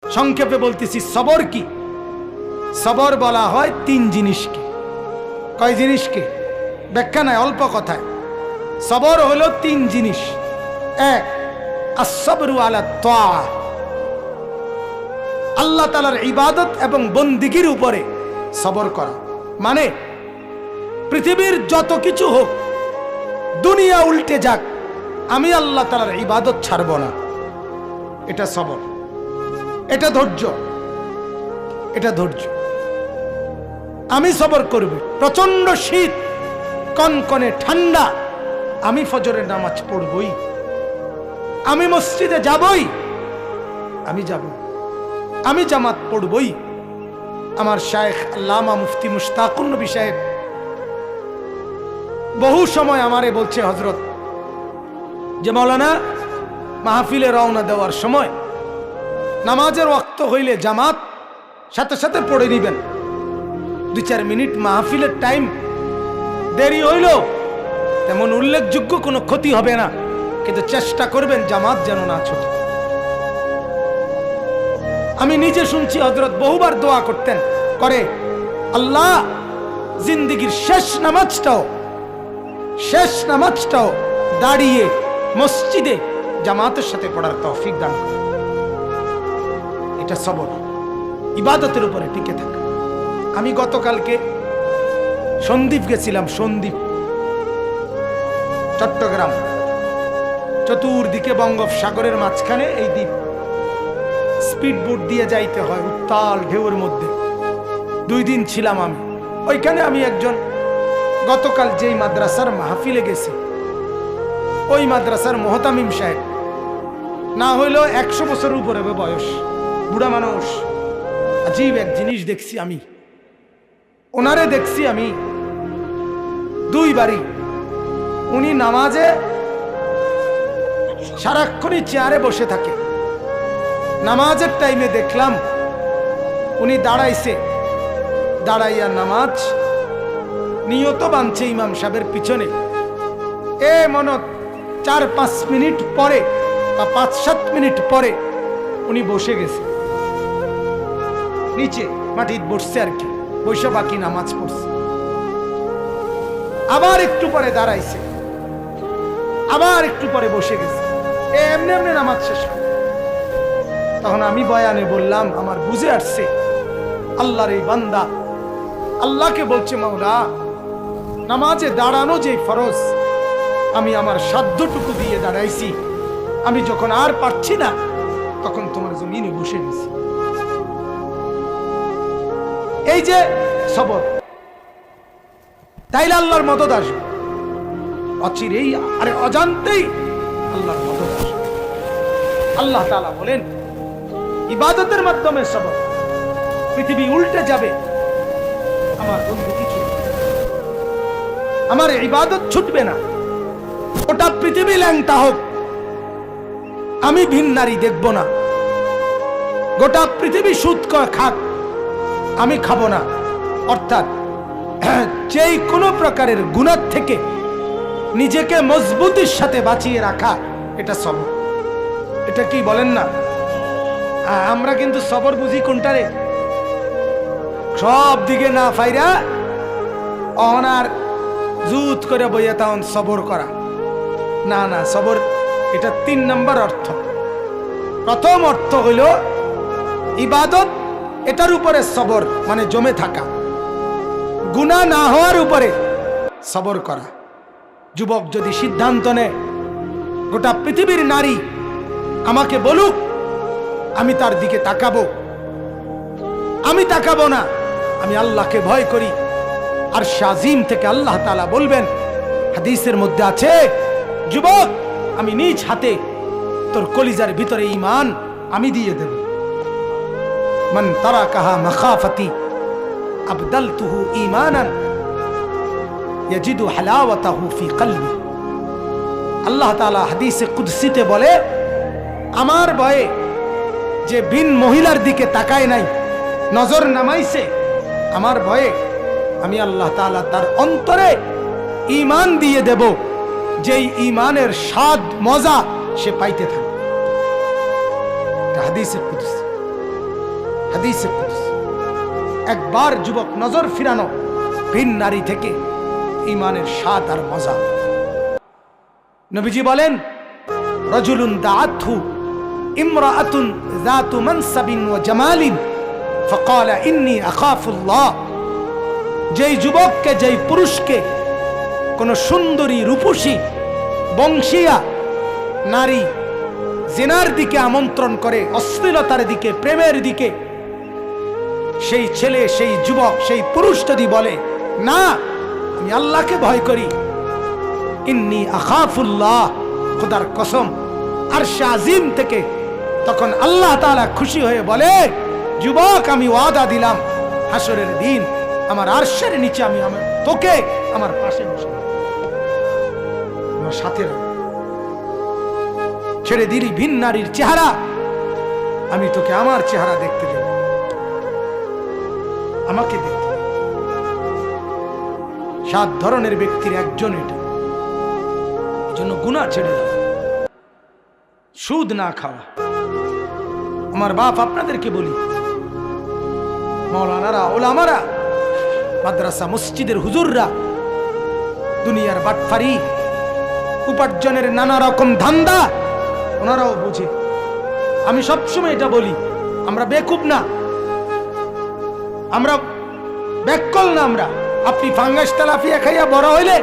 সংক্ষেপে বলতেছি সবর কি। সবর বলা হয় তিন জিনিসকে। কয় জিনিসকে? ব্যাখ্যা নাই, অল্প কথায়। সবর হলো তিন জিনিস। এক, আসসাবরু আলা তাআ, আল্লাহ তাআলার ইবাদত এবং বন্দিগির উপরে সবর করা। মানে পৃথিবীর যত কিছু হোক, দুনিয়া উল্টে যাক, আমি আল্লাহ তাআলার ইবাদত ছাড়ব না। এটা সবর, এটা ধৈর্য, এটা ধৈর্য। আমি সবর করব। প্রচন্ড শীত, কনকনে ঠান্ডা, আমি ফজরের নামাজ পড়বই, আমি মসজিদে যাবই, আমি যাব, আমি জামাত পড়বই। আমার শায়েখ আল্লামা মুফতি মুশতাকুর নবী সাহেব বহু সময় আমারে বলছে, হযরত, যে মাওলানা, মাহফিলে রওনা দেওয়ার সময় নামাজের ওয়াক্ত হইলে জামাত সাথে সাথে পড়ে নিবেন। 2-4 মিনিট মাহফিলের টাইম দেরি হইল, তেমন উল্লেখযোগ্য কোনো ক্ষতি হবে না, কিন্তু চেষ্টা করবেন জামাত যেন না ছুটে। আমি নিজে শুনছি হযরত বহুবার দোয়া করতেন, করে, আল্লাহ জিন্দেগীর শেষ নামাজটাও দাঁড়িয়ে মসজিদে জামাতের সাথে পড়ার তৌফিক দান করে। এটা সবর, ইবাদতের উপরে টিকে থাকা। আমি গতকালকে সন্দ্বীপ গেছিলাম, সন্দ্বীপ, চট্টগ্রাম। চতুর্দিকে বঙ্গোপসাগরের মাঝখানে এই দ্বীপ, স্পিড বোট দিয়ে যাইতে হয় উত্তাল ঢেউয়ের মধ্যে। 2 দিন ছিলাম আমি ওইখানে। আমি একজন গতকাল যেই মাদ্রাসার মাহফিলে গেছি, ওই মাদ্রাসার মোহতামিম সাহেব, না হইলেও 100 বছর উপরে হবে বয়স, বুড়া মানুষ। আজীব এক জিনিস দেখছি আমি, ওনারে দেখছি আমি 2 বারই। উনি নামাজে সারাক্ষণই চেয়ারে বসে থাকে। নামাজের টাইমে দেখলাম উনি দাঁড়াইছে, দাঁড়াইয়া নামাজ নিয়ত বানছে ইমাম সাহেবের পিছনে। মনে 4-5 মিনিট পরে বা 5-7 মিনিট পরে উনি বসে গেছে, নিচে মাটিতে বসছে আর কি, বসে বাকি নামাজ পড়ছে। আবার একটু পরে দাঁড়াইছে, আবার একটু পরে বসে গেছে। এমনি এমনি নামাজ শেষ হয়। তখন আমি বয়ানে বললাম, আমার বুঝে আসছে আল্লাহর এই বান্দা আল্লাহকে বলছে, মাওলা, নামাজে দাঁড়ানো যে ফরজ, আমি আমার সাধ্যটুকু দিয়ে দাঁড়াইছি, আমি যখন আর পারছি না তখন তোমার জমিনে বসে গেছি। এই যে সবর, তাইলে আল্লাহর মদদ আসবে অচিরেই, আরে অজান্তেই আল্লাহর মদদ আসবে। আল্লাহ তাআলা বলেন, ইবাদতের মাধ্যমে সবর, পৃথিবী উল্টে যাবে, আমার বন্ধুটি ছুটবে, আমার ইবাদত ছুটবে না। ওটা পৃথিবী ল্যাংটা হোক, আমি ভিন নারী দেখব না। গোটা পৃথিবী সুদ খাক, আমি খাবো না। অর্থাৎ যেই কোনো প্রকারের গুনাহ থেকে নিজেকে মজবুতির সাথে বাঁচিয়ে রাখা, এটা সবর। এটা কি বলেন না? আমরা কিন্তু সবর বুঝি কোনটারে? সব দিকে না ফাইরা অনার জুত করে বইয়া তখন সবর করা, না না, সবর এটা 3 নম্বর অর্থ। প্রথম অর্থ হইল ইবাদত, এটার উপরে সবর মানে জমে থাকা, গুনাহ না হওয়ার উপরে সবর করা। যুবক যদি সিদ্ধান্ত নেয়, গোটা পৃথিবীর নারী আমাকে বলুক, আমি তার দিকে তাকাবো, আমি তাকাবো না, আমি আল্লাহকে ভয় করি। আর শাজিম থেকে আল্লাহ তাআলা বলবেন, হাদিসের মধ্যে আছে, যুবক, আমি নিজ হাতে তোর কলিজার ভিতরে ঈমান আমি দিয়ে দেব। মান তারাকাহা মাখাফাতি আবদালতুহু ঈমানান ইয়াজিদু হালাওয়াতাহু ফি কলবি। আল্লাহ তাআলা হাদিসে কুদসিতে বলে, আমার ভয়ে যে ভিন মহিলার দিকে তাকায় নাই, নজর নামাইছে, আমার ভয়ে আমি আল্লাহ তাআলা তার অন্তরে ঈমান দিয়ে দেব, যেই ঈমানের স্বাদ মজা সে পাইতে থাকে। হাদিসে কুদসি। হাদিসে কুদসি। একবার যুবক নজর ফিরানো ভিন নারী থেকে ঈমানের স্বাদ আর মজা। নবীজি বলেন, রাজুলুন দাআতহু ইমরাআতুন যাতু মানসাবিন ওয়া জামালিন ফাকালা ইন্নী আখাফুল্লাহ। যেই যুবককে, যেই পুরুষকে কোন সুন্দরী, রূপসী, বংশীয়া নারী জিনার দিকে আমন্ত্রণ করে, অশ্লীলতার দিকে, প্রেমের দিকে, সেই ছেলে, সেই যুবক, সেই পুরুষ যদি বলে, না আমি আল্লাহকে ভয় করি, ইন্নী আখাফুল্লাহ, খোদার কসম, আরশে আজিম থেকে তখন আল্লাহ তাআলা খুশি হয়ে বলে, যুবক আমি ওয়াদা দিলাম হাসরের দিন আমার আরশের নিচে আমি তোকে আমার পাশে বসে আমার সাথে ছেড়ে দিলি ভিন নারীর চেহারা, আমি তোকে আমার চেহারা দেখতে দেব, আমাকে দেখতে। 7 ধরনের ব্যক্তির একজন এটা। এই জন্য গুনাহ ছেড়ে দাও, সুদ না খাওয়া। আমার বাপ আপনাদেরকে বলি, মাওলানারা, ওলামারা, মাদ্রাসা মসজিদের হুজুররা দুনিয়ার বাটফারি, উপার্জনের নানা রকম ধান্দা ওনারাও বুঝে। আমি সবসময় এটা বলি, আমরা বেকুব না, আমরা ব্যাককল না। আমরা, আপনি ফাঙ্গাস তেলাপিয়া খাইয়া বড় হইলে,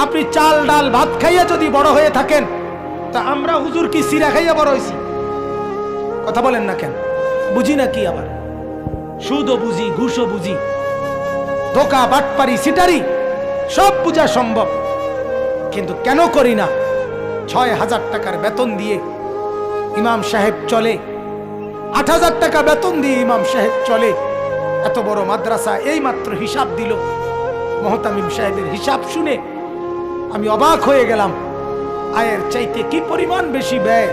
আপনি চাল ডাল ভাত খাইয়া যদি বড় হয়ে থাকেন, তা আমরা হুজুর কি সিরা খাইয়া বড় হয়েছি? কথা বলেন না কেন? বুঝি না কি? আবার সুদও বুঝি, ঘুষও বুঝি, ধোকা, বাটপারি, সিটারি সব বুঝা সম্ভব, কিন্তু কেন করি না? 6,000 টাকার বেতন দিয়ে ইমাম সাহেব চলে, 8,000 টাকা বেতন দিয়ে ইমাম সাহেব চলে। এত বড় মাদ্রাসা এই মাত্র হিসাব দিল, মোহতামিম সাহেবের হিসাব শুনে আমি অবাক হয়ে গেলাম। আয়ের চাইতে কি পরিমাণ বেশি ব্যয়,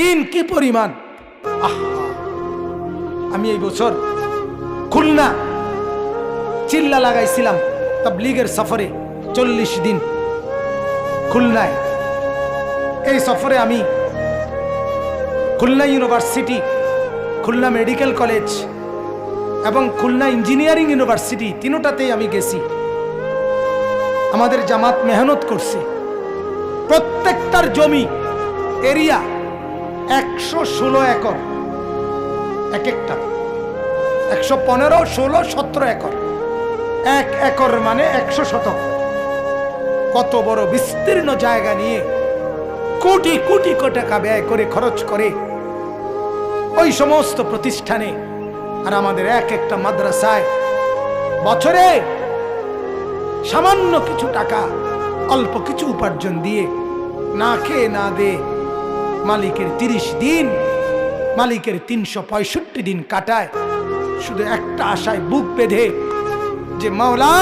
ঋণ কি পরিমাণ। আমি এই বছর খুলনা চিল্লা লাগাইছিলাম তাবলীগের সফরে, 40 দিন খুলনায়। এই সফরে আমি Khulna university, Khulna medical college এবং খুলনা ইঞ্জিনিয়ারিং ইউনিভার্সিটি, তিনটাতেই আমি গেছি। আমাদের জামাত মেহনত করছে। প্রত্যেকটার জমি এরিয়া 116 একর, এক একটা 115, 16, 17 একর। 1 একর মানে 100 শতক। কত বড় বিস্তীর্ণ জায়গা নিয়ে কোটি কোটি টাকা ব্যয় করে, খরচ করে ওই সমস্ত প্রতিষ্ঠানে। আর আমাদের এক একটা মাদ্রাসায় বছরে সামান্য কিছু টাকা, অল্প কিছু উপার্জন দিয়ে না খেয়ে না দে মালিকের 30 দিন, মালিকের 365 দিন কাটায় শুধু একটা আশায় বুক বেঁধে যে মাওলা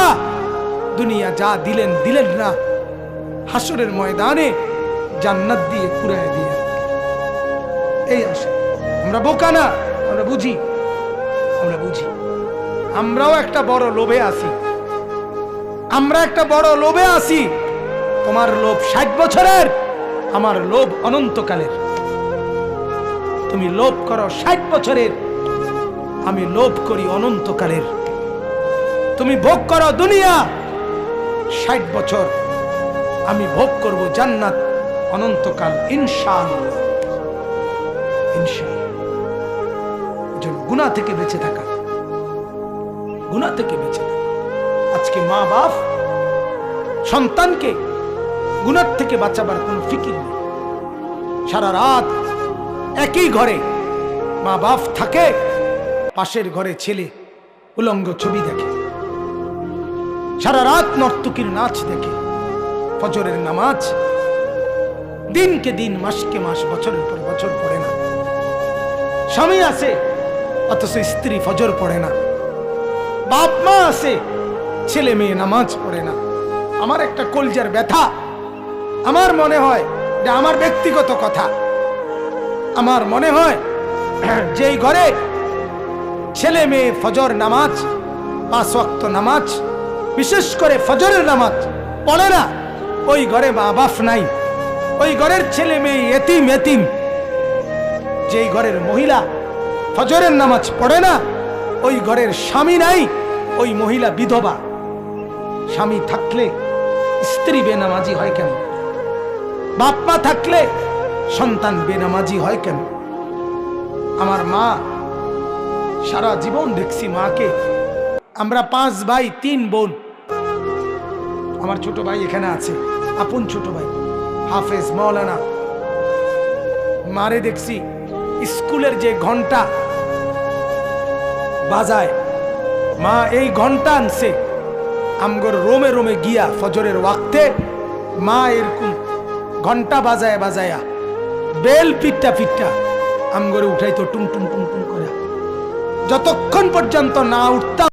দুনিয়া যা দিলেন দিলেন না, হাসরের ময়দানে জান্নাত দিয়ে পুরায় দিয়ে। এই আশা। আমরা বোকা না, আমরা বুঝি, আমরা বুঝি। আমরাও একটা বড় লোভে আছি, আমরা একটা বড় লোভে আছি। তোমার লোভ 60 বছরের, আমার লোভ অনন্তকালের। তুমি লোভ করো 60 বছরের, আমি লোভ করি অনন্তকালের। তুমি ভোগ করো দুনিয়া 60 বছর, আমি ভোগ করব জান্নাত অনন্তকাল, ইনশাআল্লাহ। ইনশাআল্লাহ। গুনাহ থেকে বেঁচে থাকা, গুনাহ থেকে বেঁচে থাকা। আজকে মা বাপ সন্তানকে গুনাহ থেকে বাঁচাবার কোনো ফিকির নেই। সারা রাত একই ঘরে মা বাপ থাকে, পাশের ঘরে ছেলে উলঙ্গ ছবি দেখে, সারা রাত নর্তকীর নাচ দেখে, ফজরের নামাজ দিনকে দিন, মাসকে মাস, বছরের পর বছর পড়ে না। স্বামী আছে অথচ স্ত্রী ফজর পড়ে না। বাপ মা আছে, ছেলে মেয়ে নামাজ পড়ে না। আমার একটা কলজার ব্যথা। আমার মনে হয়, এটা আমার ব্যক্তিগত কথা, আমার মনে হয় যেই ঘরে ছেলে মেয়ে ফজর নামাজ, 5 ওয়াক্ত নামাজ, বিশেষ করে ফজরের নামাজ পড়ে না, ওই ঘরে মা বাপ নাই, ওই ঘরের ছেলে মেয়ে এতিম। এতিম। যেই ঘরের মহিলা ফজরের নামাজ পড়ে না, ওই ঘরের স্বামী নাই, ওই মহিলা বিধবা। স্বামী থাকলে স্ত্রী বেনামাজি হয় কেন? বাপ মা থাকলে সন্তান বেনামাজি হয় কেন? আমার মা, সারা জীবন দেখছি মাকে। আমরা 5 ভাই 3 বোন। আমার ছোট ভাই এখানে আছে, আপন ছোট ভাই হাফেজ মাওলানা। মারে দেখছি স্কুলের যে ঘন্টা বাজায়, মা এই ঘন্টা আনছে আমগর রোমে রোমে গিয়া ফজরের ওয়াক্তে মা এরকম ঘন্টা বাজায় বাজায়া বেল পিট্টা পিট্টা আমগরে উঠাইতো টুম টুম টুম টুম করে। যতক্ষণ পর্যন্ত না উঠতাম